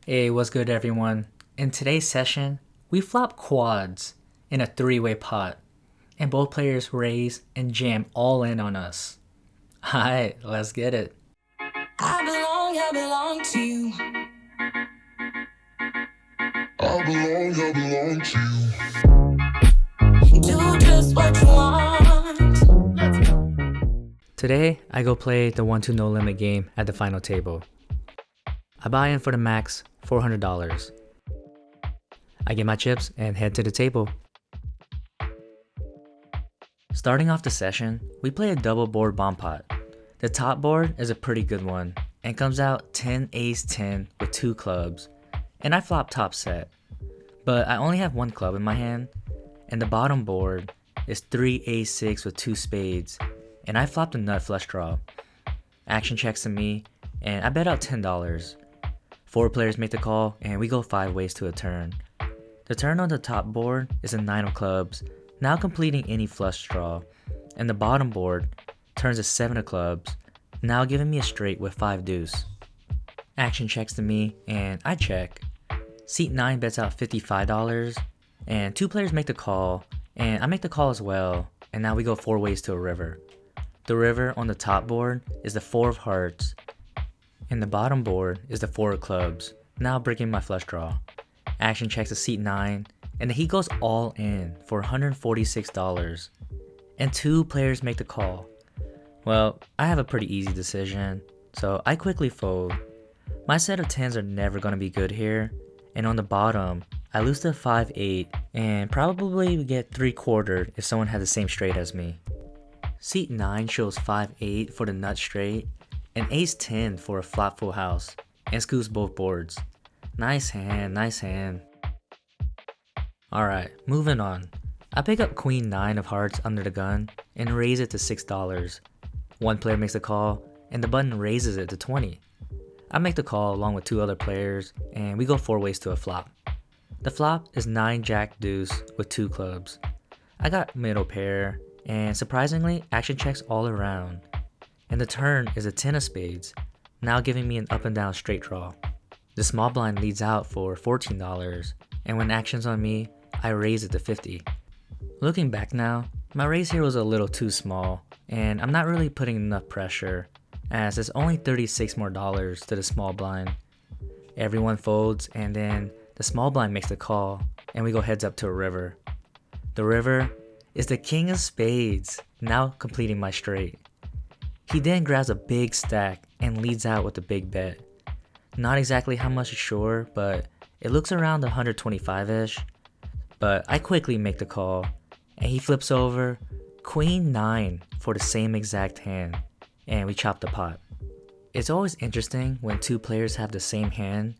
Hey, what's good everyone? In today's session, we flop quads in a three-way pot, and both players raise and jam all in on us. Alright, let's get it. I belong to you. I belong to you. Do just what you want. Today, I go play the 1-2 no limit game at the final table. I buy in for the max $400. I get my chips and head to the table. Starting off the session, we play a double board bomb pot. The top board is a pretty good one and comes out 10 ace 10 with 2 clubs, and I flop top set. But I only have 1 club in my hand, and the bottom board is 3 ace 6 with 2 spades, and I flop the nut flush draw. Action checks to me, and I bet out $10. 4 players make the call, and we go 5 ways to a turn. The turn on the top board is a 9 of clubs, now completing any flush draw, and the bottom board turns a 7 of clubs, now giving me a straight with 5 deuce. Action checks to me, and I check. Seat 9 bets out $55, and 2 players make the call, and I make the call as well, and now we go 4 ways to a river. The river on the top board is the 4 of hearts, and the bottom board is the 4 of clubs, now breaking my flush draw. Action checks to seat 9, and he goes all in for $146, and 2 players make the call. Well, I have a pretty easy decision, so I quickly fold. My set of 10s are never going to be good here, and on the bottom, I lose to 5-8 and probably get 3/4 if someone had the same straight as me. Seat 9 shows 5-8 for the nut straight, and ace 10 for a flop full house, and scoops both boards. Nice hand, nice hand. Alright, moving on. I pick up queen 9 of hearts under the gun and raise it to $6. 1 player makes the call, and the button raises it to 20. I make the call along with 2 other players, and we go 4 ways to a flop. The flop is 9 jack deuce with 2 clubs. I got middle pair, and surprisingly, action checks all around. And the turn is a 10 of spades, now giving me an up and down straight draw. The small blind leads out for $14, and when action's on me, I raise it to 50. Looking back now, my raise here was a little too small, and I'm not really putting enough pressure, as it's only $36 more to the small blind. Everyone folds, and then the small blind makes the call, and we go heads up to a river. The river is the king of spades, now completing my straight. He then grabs a big stack and leads out with a big bet. Not exactly how much is sure, but it looks around 125-ish. But I quickly make the call, and he flips over queen 9 for the same exact hand, and we chop the pot. It's always interesting when 2 players have the same hand.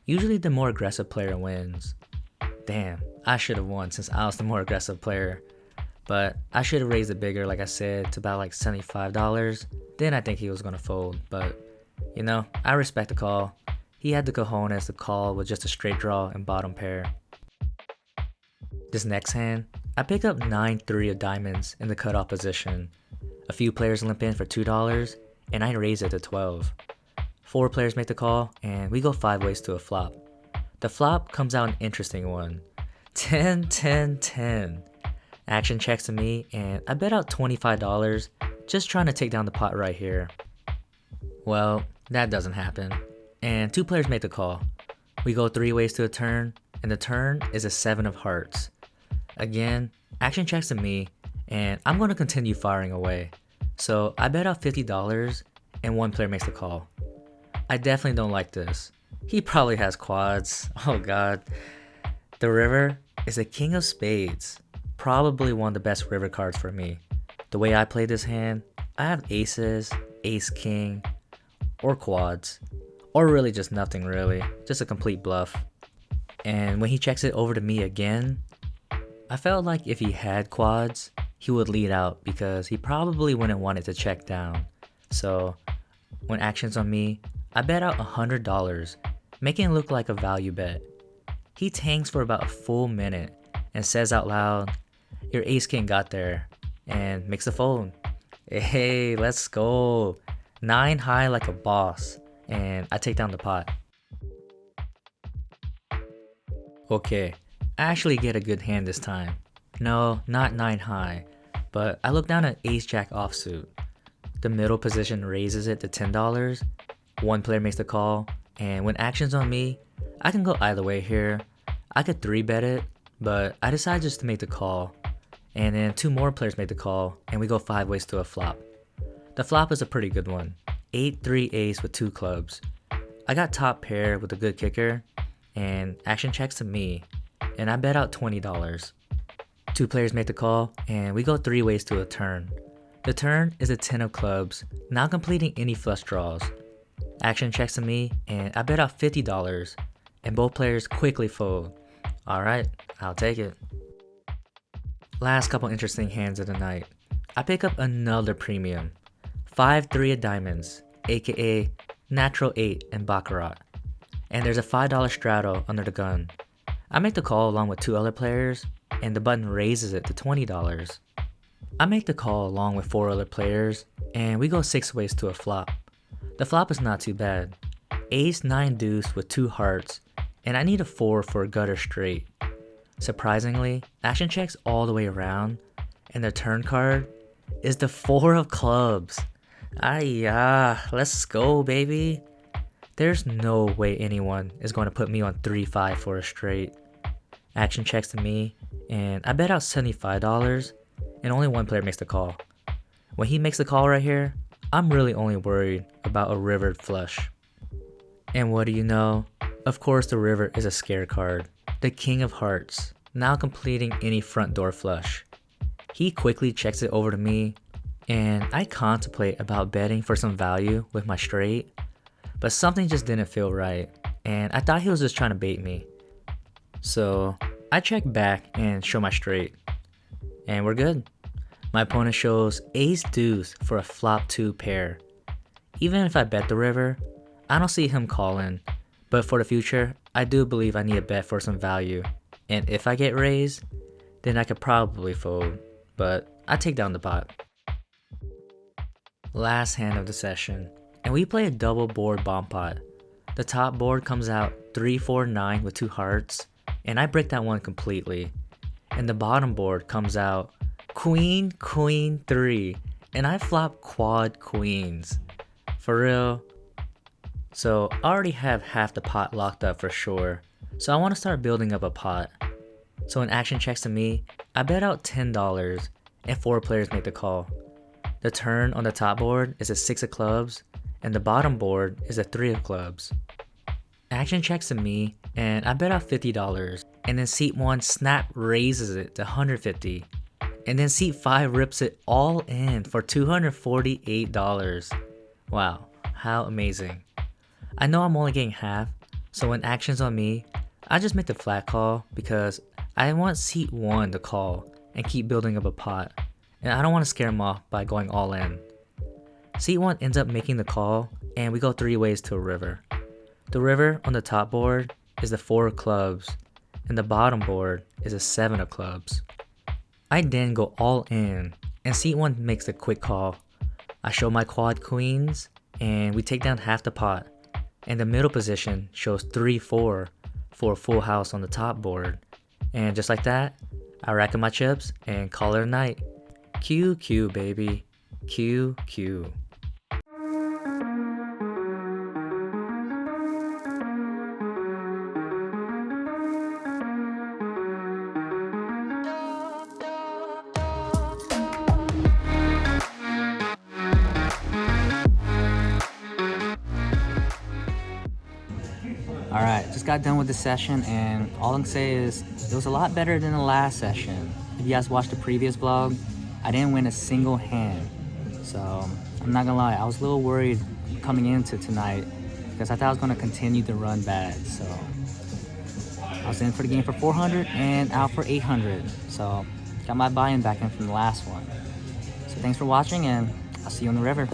Usually the more aggressive player wins. Damn, I should have won since I was the more aggressive player. But I should have raised it bigger, like I said, to about like $75. Then I think he was gonna fold, but you know, I respect the call. He had the cojones to call with just a straight draw and bottom pair. This next hand, I pick up 9-3 of diamonds in the cutoff position. A few players limp in for $2, and I raise it to 12. 4 players make the call, and we go 5 ways to a flop. The flop comes out an interesting one. 10-10-10. Action checks to me, and I bet out $25, just trying to take down the pot right here. Well, that doesn't happen, and 2 players make the call. We go 3 ways to a turn, and the turn is a 7 of hearts. Again, action checks to me, and I'm going to continue firing away. So I bet out $50, and 1 player makes the call. I definitely don't like this. He probably has quads. Oh god. The river is the king of spades. Probably one of the best river cards for me. The way I play this hand, I have aces, ace king, or quads, or really just nothing really, just a complete bluff. And when he checks it over to me again, I felt like if he had quads, he would lead out because he probably wouldn't want it to check down. So when action's on me, I bet out $100, making it look like a value bet. He tanks for about a full minute and says out loud, "Your ace king got there," and makes a fold. Hey, let's go. 9 high like a boss, and I take down the pot. Okay, I actually get a good hand this time. No, not 9 high, but I look down at ace jack offsuit. The middle position raises it to $10. One player makes the call, and when action's on me, I can go either way here. I could 3-bet it, but I decide just to make the call. And then 2 more players make the call, and we go 5 ways to a flop. The flop is a pretty good one. 8-3 ace with 2 clubs. I got top pair with a good kicker, and action checks to me, and I bet out $20. 2 players make the call, and we go 3 ways to a turn. The turn is a 10 of clubs, not completing any flush draws. Action checks to me, and I bet out $50, and both players quickly fold. Alright, I'll take it. Last couple interesting hands of the night. I pick up another premium. 5-3 of diamonds, aka natural 8 and baccarat. And there's a $5 straddle under the gun. I make the call along with 2 other players, and the button raises it to $20. I make the call along with 4 other players, and we go 6 ways to a flop. The flop is not too bad. Ace 9 deuce with 2 hearts, and I need a 4 for a gutter straight. Surprisingly, action checks all the way around, and the turn card is the 4 of clubs. Let's go, baby. There's no way anyone is going to put me on 3-5 for a straight. Action checks to me, and I bet out $75, and only 1 player makes the call. When he makes the call right here, I'm really only worried about a rivered flush. And what do you know? Of course the river is a scare card. The king of hearts, now completing any front door flush. He quickly checks it over to me, and I contemplate about betting for some value with my straight, but something just didn't feel right, and I thought he was just trying to bait me. So I check back and show my straight, and we're good. My opponent shows ace deuce for a flop 2 pair. Even if I bet the river, I don't see him calling, but for the future, I do believe I need a bet for some value, and if I get raised, then I could probably fold, but I take down the pot. Last hand of the session, and we play a double board bomb pot. The top board comes out 3-4-9 with 2 hearts, and I break that one completely. And the bottom board comes out queen, queen 3, and I flop quad queens. For real. So I already have half the pot locked up for sure, so I want to start building up a pot. So when action checks to me, I bet out $10, and 4 players make the call. The turn on the top board is a 6 of clubs, and the bottom board is a 3 of clubs. Action checks to me, and I bet out $50, and then seat 1 snap raises it to $150, and then seat 5 rips it all in for $248. Wow, how amazing. I know I'm only getting half, so when action's on me, I just make the flat call because I want seat 1 to call and keep building up a pot, and I don't want to scare him off by going all in. Seat 1 ends up making the call, and we go 3 ways to a river. The river on the top board is the 4 of clubs, and the bottom board is a 7 of clubs. I then go all in, and seat 1 makes the quick call. I show my quad queens, and we take down half the pot, and the middle position shows 3-4 for a full house on the top board. And just like that, I rack up my chips and call it a night. QQ baby, QQ. Alright, just got done with the session, and all I can say is it was a lot better than the last session. If you guys watched the previous vlog, I didn't win a single hand. So I'm not gonna lie, I was a little worried coming into tonight because I thought I was gonna continue to run bad. So I was in for the game for 400 and out for 800. So got my buy-in back in from the last one. So thanks for watching, and I'll see you on the river.